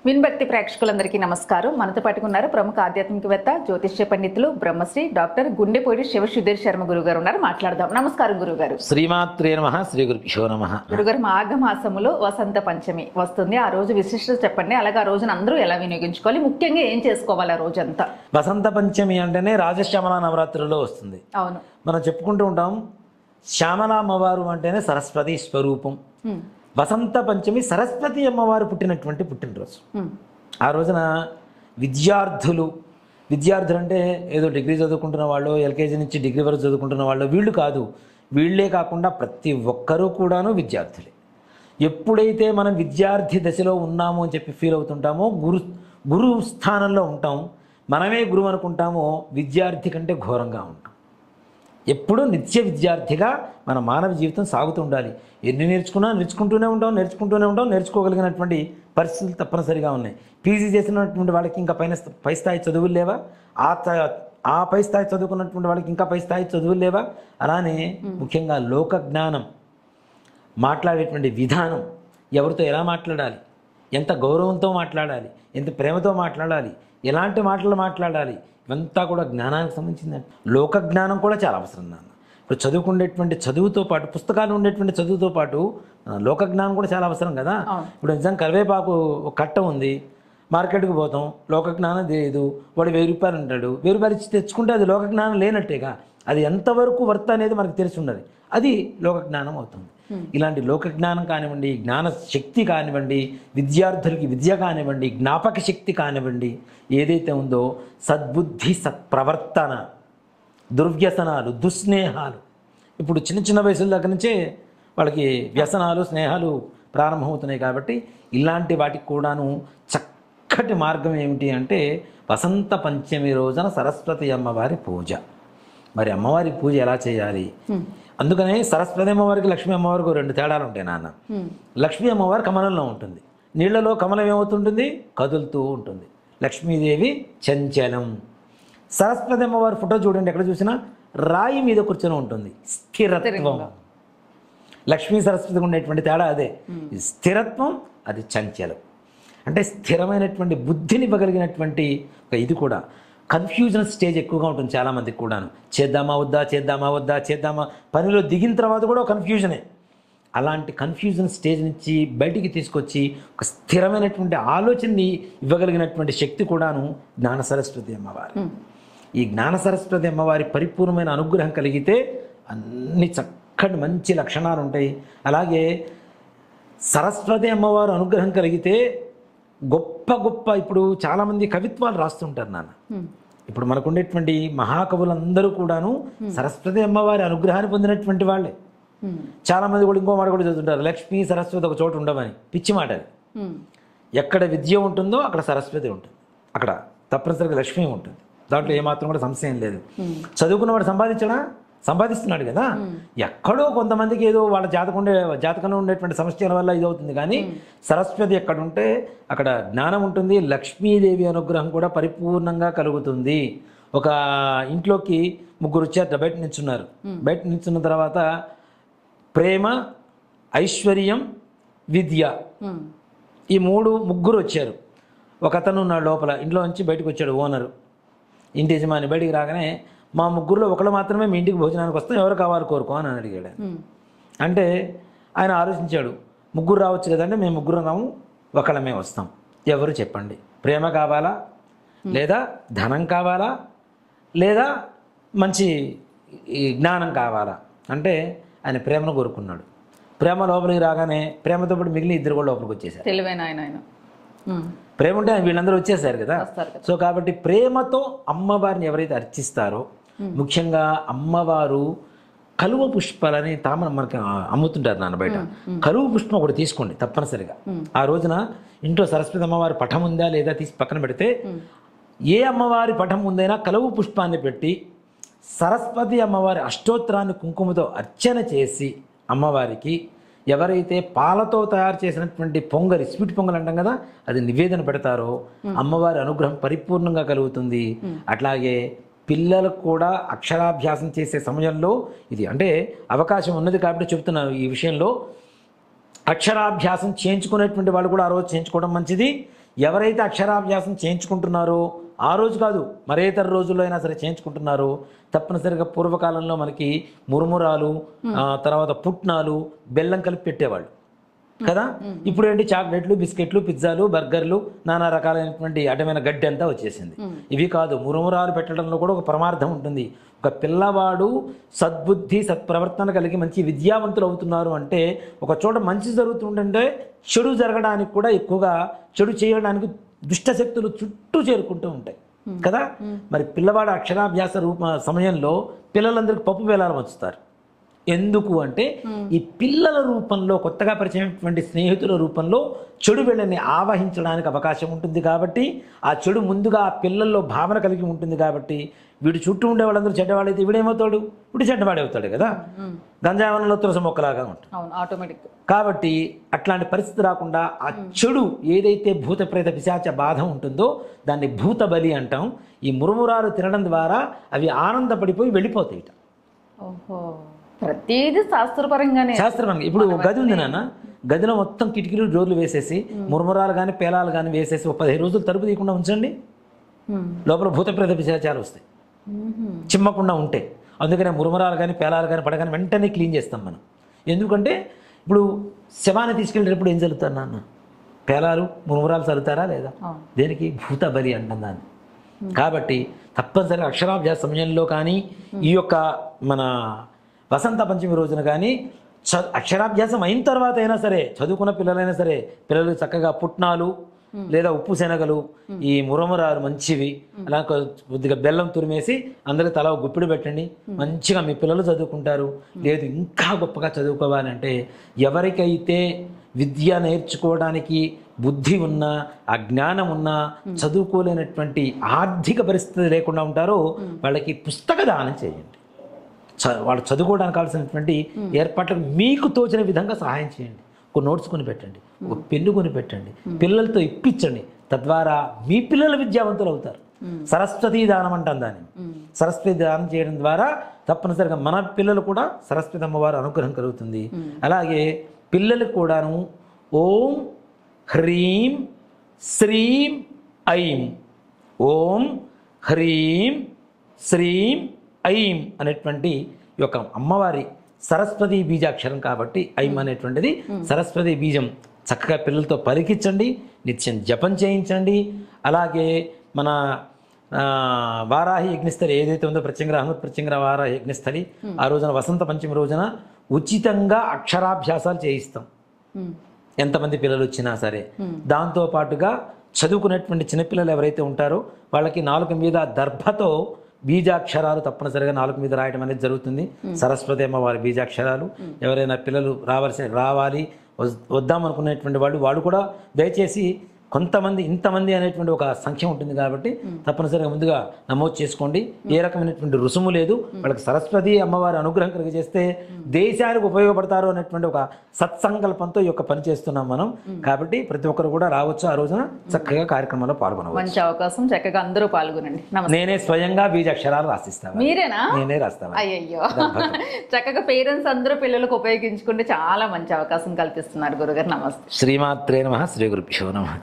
విన్భక్తి ప్రేక్షకులందరికీ నమస్కారం. మనతో పాటుకున్నారు ప్రముఖ ఆధ్యాత్మికవేత్త జ్యోతిష్య పండితులు బ్రహ్మశ్రీ డాక్టర్ గుండెపోయిడి శివసుధీర్ శర్మ గురుగారు ఉన్నారు. మాట్లాడదాం. నమస్కారం గురుగారు. శ్రీమాత్రే నమః. శ్రీ గురుభ్యో నమః. గురుగారు, మాఘ మాసములో వసంత పంచమి వస్తుంది. ఆ రోజు విశిష్టత చెప్పండి. అలాగే ఆ రోజున అందరూ ఎలా వినియోగించుకోవాలి, ముఖ్యంగా ఏం చేసుకోవాలి ఆ రోజంతా? వసంత పంచమి అంటేనే రాజశ్యామల నవరాత్రుల్లో వస్తుంది. అవును, మనం చెప్పుకుంటూ ఉంటాం. శ్యామల అమ్మవారు అంటేనే సరస్వతి స్వరూపం. వసంత పంచమి సరస్వతి అమ్మవారు పుట్టినటువంటి పుట్టినరోజు. ఆ రోజున విద్యార్థులు అంటే ఏదో డిగ్రీ చదువుకుంటున్న వాళ్ళు, ఎల్కేజీ నుంచి డిగ్రీ వరకు చదువుకుంటున్న వాళ్ళు వీళ్ళు కాదు. వీళ్ళే కాకుండా ప్రతి ఒక్కరూ కూడాను విద్యార్థులే. ఎప్పుడైతే మనం విద్యార్థి దశలో ఉన్నాము అని చెప్పి ఫీల్ అవుతుంటామో, గురు స్థానంలో ఉంటాం, మనమే గురువు అనుకుంటామో, విద్యార్థి కంటే ఘోరంగా ఉంటాం. ఎప్పుడూ నిత్య విద్యార్థిగా మన మానవ జీవితం సాగుతూ ఉండాలి. ఎన్ని నేర్చుకుంటూనే ఉంటాం. నేర్చుకోగలిగినటువంటి పరిస్థితులు తప్పనిసరిగా ఉన్నాయి. పీజీ చేసినటువంటి వాళ్ళకి ఇంకా పై స్థాయి చదువులు లేవా? ఆ పై స్థాయి చదువుకున్నటువంటి వాళ్ళకి ఇంకా పై స్థాయి చదువులు లేవా? అలానే ముఖ్యంగా లోక జ్ఞానం, మాట్లాడేటువంటి విధానం, ఎవరితో ఎలా మాట్లాడాలి, ఎంత గౌరవంతో మాట్లాడాలి, ఎంత ప్రేమతో మాట్లాడాలి, ఎలాంటి మాటలు మాట్లాడాలి, ఇవంతా కూడా జ్ఞానానికి సంబంధించిందండి. లోక జ్ఞానం కూడా చాలా అవసరం నాన్న. ఇప్పుడు చదువుకునేటువంటి చదువుతో పాటు, పుస్తకాలు ఉండేటువంటి చదువుతో పాటు లోక జ్ఞానం కూడా చాలా అవసరం కదా. ఇప్పుడు నిజంగా కరివేపాకు ఒక కట్ట ఉంది, మార్కెట్కి పోతాం, లోక జ్ఞానం తెలియదు, వాడు 1000 రూపాయలు అంటాడు. 1000 రూపాయలు ఇచ్చి తెచ్చుకుంటే అది లోక జ్ఞానం లేనట్టేగా. అది ఎంతవరకు వర్త్ అనేది మనకు తెలిసి ఉన్నది, అది లోక జ్ఞానం అవుతుంది. ఇలాంటి లోక జ్ఞానం కానివ్వండి, జ్ఞాన శక్తి కానివ్వండి, విద్యార్థులకి విద్య కానివ్వండి, జ్ఞాపక శక్తి కానివ్వండి, ఏదైతే ఉందో సద్బుద్ధి, సత్ప్రవర్తన, దుర్వ్యసనాలు, దుస్నేహాలు, ఇప్పుడు చిన్న వయసుల దగ్గర నుంచే వాళ్ళకి వ్యసనాలు, స్నేహాలు ప్రారంభమవుతున్నాయి. కాబట్టి ఇలాంటి వాటికి కూడాను చక్కటి మార్గం ఏమిటి అంటే వసంత పంచమి రోజున సరస్వతి అమ్మవారి పూజ. మరి అమ్మవారి పూజ ఎలా చేయాలి? అందుకనే సరస్వతి అమ్మవారికి, లక్ష్మీ అమ్మవారికి 2 తేడాలు ఉంటాయి నాన్న. లక్ష్మీ అమ్మవారు కమలంలో ఉంటుంది. నీళ్లలో కమలం ఏమవుతుంటుంది? కదులుతూ ఉంటుంది. లక్ష్మీదేవి చంచలం. సరస్వతి అమ్మవారి ఫోటో చూడండి, ఎక్కడ చూసినా రాయి మీద కూర్చొని ఉంటుంది, స్థిరత్వం. లక్ష్మీ సరస్వతికి ఉండేటువంటి తేడా అదే. స్థిరత్వం, అది చంచలం. అంటే స్థిరమైనటువంటి బుద్ధిని ఇవ్వగలిగినటువంటి ఒక ఇది కూడా. కన్ఫ్యూజన్ స్టేజ్ ఎక్కువగా ఉంటుంది చాలామందికి కూడాను. చేద్దామా వద్దా, పనిలో దిగిన తర్వాత కూడా కన్ఫ్యూజనే. అలాంటి కన్ఫ్యూజన్ స్టేజ్ నుంచి బయటికి తీసుకొచ్చి ఒక స్థిరమైనటువంటి ఆలోచనని ఇవ్వగలిగినటువంటి శక్తి కూడాను జ్ఞాన సరస్వతి అమ్మవారు. ఈ జ్ఞాన సరస్వతి అమ్మవారి పరిపూర్ణమైన అనుగ్రహం కలిగితే అన్ని చక్కటి మంచి లక్షణాలు ఉంటాయి. అలాగే సరస్వతి అమ్మవారు అనుగ్రహం కలిగితే గొప్ప ఇప్పుడు చాలామంది కవిత్వాలు రాస్తుంటారు నాన్న. ఇప్పుడు మనకు ఉండేటువంటి మహాకవులందరూ కూడాను సరస్వతి అమ్మవారి అనుగ్రహాన్ని పొందినటువంటి వాళ్ళే. చాలామంది కూడా ఇంకో మాట కూడా చదువుతుంటారు, లక్ష్మీ సరస్వతి ఒక చోట ఉండమని. పిచ్చి మాట అది. ఎక్కడ విద్య ఉంటుందో అక్కడ సరస్వతి ఉంటుంది, అక్కడ తప్పనిసరిగా లక్ష్మీ ఉంటుంది. దాంట్లో ఏమాత్రం కూడా సంశయం లేదు. చదువుకున్నవాడు సంపాదిస్తున్నాడు కదా. ఎక్కడో కొంతమందికి ఏదో వాళ్ళ జాతకంలో ఉండేటువంటి సమస్యల వల్ల ఇది అవుతుంది. కానీ సరస్వతి ఎక్కడ ఉంటే అక్కడ జ్ఞానం ఉంటుంది, లక్ష్మీదేవి అనుగ్రహం కూడా పరిపూర్ణంగా కలుగుతుంది. ఒక ఇంట్లోకి 3 వచ్చారు, బయట నిల్చున్నారు. బయట నిల్చున్న తర్వాత ప్రేమ, ఐశ్వర్యం, విద్య, ఈ 3 వచ్చారు. ఒక అతను ఉన్నాడు లోపల, ఇంట్లో నుంచి బయటకు వచ్చాడు ఓనరు, ఇంటి యజమాని. బయటికి రాగానే, మా 3లో ఒకళ్ళు మాత్రమే మీ ఇంటికి భోజనానికి వస్తాం, ఎవరు కావాలి కోరుకో అని అడిగాడు. అంటే ఆయన ఆలోచించాడు, 3 రావచ్చు కదంటే, మేము 3 రాము, ఒకళ్ళమే వస్తాం. ఎవరు చెప్పండి, ప్రేమ కావాలా, లేదా ధనం కావాలా, లేదా మంచి జ్ఞానం కావాలా అంటే ఆయన ప్రేమను కోరుకున్నాడు. ప్రేమ లోపలికి రాగానే ప్రేమతో పాటు మిగిలిన 2 కూడా లోపలికి వచ్చేసారు. తెలివైన ఆయన. ప్రేమ ఉంటే వీళ్ళందరూ వచ్చేసారు కదా. సో కాబట్టి ప్రేమతో అమ్మవారిని ఎవరైతే అర్చిస్తారో, ముఖ్యంగా అమ్మవారు కలువ పుష్పాలని మనకి అమ్ముతుంటారు నాన్న బయట. కలువ పుష్పం ఒకటి తీసుకోండి తప్పనిసరిగా. ఆ రోజున ఇంట్లో సరస్వతి అమ్మవారి పటం ఉందా లేదా తీసి పక్కన పెడితే, ఏ అమ్మవారి పటం ఉందైనా కలువ పుష్పాన్ని పెట్టి సరస్వతి అమ్మవారి అష్టోత్తరాన్ని కుంకుమతో అర్చన చేసి అమ్మవారికి ఎవరైతే పాలతో తయారు చేసినటువంటి పొంగలి, స్వీట్ పొంగల్ అంటాం కదా, అది నివేదన పెడతారో అమ్మవారి అనుగ్రహం పరిపూర్ణంగా కలుగుతుంది. అట్లాగే పిల్లలకు కూడా అక్షరాభ్యాసం చేసే సమయంలో ఇది అంటే అవకాశం ఉన్నది కాబట్టి చెప్తున్నాను ఈ విషయంలో. అక్షరాభ్యాసం చేయించుకునేటువంటి వాళ్ళు కూడా ఆ రోజు చేయించుకోవడం మంచిది. ఎవరైతే అక్షరాభ్యాసం చేయించుకుంటున్నారో ఆ రోజు కాదు మరే ఇతర రోజుల్లో అయినా సరే చేయించుకుంటున్నారో తప్పనిసరిగా పూర్వకాలంలో మనకి మురుమురాలు తర్వాత పుట్నాలు బెల్లం కలిపి పెట్టేవాళ్ళు కదా. ఇప్పుడు ఏంటి చాక్లెట్లు, బిస్కెట్లు, పిజ్జాలు, బర్గర్లు, నానా రకాలైనటువంటి అడ్డమైన గడ్డి అంతా వచ్చేసింది. ఇవి కాదు, మురుమురాలు పెట్టడంలో కూడా ఒక పరమార్థం ఉంటుంది. ఒక పిల్లవాడు సద్బుద్ధి సత్ప్రవర్తన కలిగి మంచి విద్యావంతులు అవుతున్నారు అంటే ఒక చోట మంచి జరుగుతుంటే చెడు జరగడానికి కూడా ఎక్కువగా చెడు చేయడానికి దుష్టశక్తులు చుట్టూ చేరుకుంటూ ఉంటాయి కదా. మరి పిల్లవాడు అక్షరాభ్యాస సమయంలో పిల్లలందరికీ పప్పు బెల్లాలు వచ్చుతారు. ఎందుకు అంటే ఈ పిల్లల రూపంలో కొత్తగా పరిచయమైనటువంటి స్నేహితుల రూపంలో చెడు వెళ్ళని ఆవహించడానికి అవకాశం ఉంటుంది కాబట్టి ఆ చెడు ముందుగా ఆ పిల్లల్లో భావన కలిగి ఉంటుంది కాబట్టి వీడు చుట్టూ ఉండే వాళ్ళందరూ చెడ్డవాడైతే వీడేమవుతాడు, వీడు చెడ్డవాడే అవుతాడు కదా. గంజావనంలో తులసి మొక్కలాగా ఉంటుంది ఆటోమేటిక్. కాబట్టి అట్లాంటి పరిస్థితి రాకుండా ఆ చెడు ఏదైతే భూత ప్రేత పిశాచ బాధ ఉంటుందో దాన్ని భూత బలి అంటాం. ఈ మురుమురాలు తినడం ద్వారా అవి ఆనందపడిపోయి వెళ్ళిపోతాయి. ఓహో, ప్రతిదీ శాస్త్రపరంగానే. శాస్త్రపరంగా ఇప్పుడు గది ఉంది నాన్న, గదిలో మొత్తం కిటికీలు డోర్లు వేసేసి మురుమురాలు కానీ పేలాలు కానీ వేసేసి ఒక 15 రోజులు తలుపు తీయకుండా ఉంచండి, లోపల భూత ప్రేత పిశాచాలు వస్తాయి చిమ్మకుండా ఉంటే. అందుకనే మురుమురాలు కానీ పేలాలు కానీ పడగానే వెంటనే క్లీన్ చేస్తాం మనం. ఎందుకంటే ఇప్పుడు శవాన్ని తీసుకెళ్ళేటప్పుడు ఏం చల్లుతారు నాన్న, పేలాలు మురుమురాలు చల్లుతారా లేదా? దేనికి? భూత బలి అంటాం దాన్ని. కాబట్టి తప్పనిసరిగా అక్షరాభ్యాస సమయంలో కానీ ఈ యొక్క మన వసంత పంచమి రోజున కానీ అక్షరాభ్యాసం అయిన తర్వాత అయినా సరే చదువుకున్న పిల్లలైనా సరే పిల్లలు చక్కగా పుట్నాలు లేదా ఉప్పు శనగలు ఈ మురమురాలు మంచివి అలా కొద్దిగా బెల్లం తురిమేసి అందరికి తల గుప్పిడి పెట్టండి. మంచిగా మీ పిల్లలు చదువుకుంటారు. లేదు ఇంకా గొప్పగా చదువుకోవాలంటే ఎవరికైతే విద్య నేర్చుకోవడానికి బుద్ధి ఉన్నా అజ్ఞానం ఉన్నా చదువుకోలేనటువంటి ఆర్థిక పరిస్థితి లేకుండా ఉంటారో వాళ్ళకి పుస్తక దానం చేయండి. వాళ్ళు చదువుకోవడానికి కావాల్సినటువంటి ఏర్పాట్లకు మీకు తోచిన విధంగా సహాయం చేయండి. ఒక నోట్స్ కొని పెట్టండి, ఒక పెన్ను కొని పెట్టండి, పిల్లలతో ఇప్పించండి. తద్వారా మీ పిల్లలు విద్యావంతులు అవుతారు. సరస్వతీ దానం అంటాం దాన్ని. సరస్వతి దానం చేయడం ద్వారా తప్పనిసరిగా మన పిల్లలు కూడా సరస్వతి అమ్మవారు అనుగ్రహం కలుగుతుంది. అలాగే పిల్లలకు కూడాను ఓం హ్రీం శ్రీం ఐం, ఓం హ్రీం శ్రీం ఐం అనేటువంటి ఈ యొక్క అమ్మవారి సరస్వతి బీజాక్షరం కాబట్టి ఐం అనేటువంటిది సరస్వతి బీజం. చక్కగా పిల్లలతో పలికించండి, నిత్యం జపం చేయించండి. అలాగే మన వారాహి యజ్ఞస్థలి ఏదైతే ఉందో ప్రత్యంగ్ర హనుమత్ ప్రత్యంగ్ర వారాహి యజ్ఞస్థలి ఆ రోజున వసంత పంచమి రోజున ఉచితంగా అక్షరాభ్యాసాలు చేయిస్తాం ఎంతమంది పిల్లలు వచ్చినా సరే. దాంతో పాటుగా చదువుకునేటువంటి చిన్నపిల్లలు ఎవరైతే ఉంటారో వాళ్ళకి నాలుక మీద దర్భతో బీజాక్షరాలు తప్పనిసరిగా నాలుగు మీద రాయడం అనేది జరుగుతుంది. సరస్వతి అమ్మవారి బీజాక్షరాలు. ఎవరైనా పిల్లలు రావాలి వద్దామనుకునేటువంటి వాళ్ళు కూడా దయచేసి కొంతమంది ఇంతమంది అనేటువంటి ఒక సంఖ్య ఉంటుంది కాబట్టి తప్పనిసరిగా ముందుగా నమోదు చేసుకోండి. ఏ రకమైనటువంటి రుసుము లేదు. వాళ్ళకి సరస్వతి అమ్మవారి అనుగ్రహం కలిగజేస్తే దేశానికి ఉపయోగపడతారు అనేటువంటి ఒక సత్సంకల్పంతో ఈ యొక్క పని చేస్తున్నాం మనం. కాబట్టి ప్రతి ఒక్కరు కూడా రావచ్చు, ఆ రోజున చక్కగా కార్యక్రమంలో పాల్గొనవచ్చు. మంచి అవకాశం, చక్కగా అందరూ పాల్గొనండి. నేనే స్వయంగా బీజాక్షరాలు రాసిస్తాను. మీరేనా? నేనే రాస్తాను. అయ్యయ్యో, చక్కగా పేరెంట్స్ అందరూ పిల్లలకు ఉపయోగించుకుంటే చాలా మంచి అవకాశం కల్పిస్తున్నారు గురుగారు. నమస్తే. శ్రీమాత్రే నమః. శ్రీ గురుభ్యో నమః.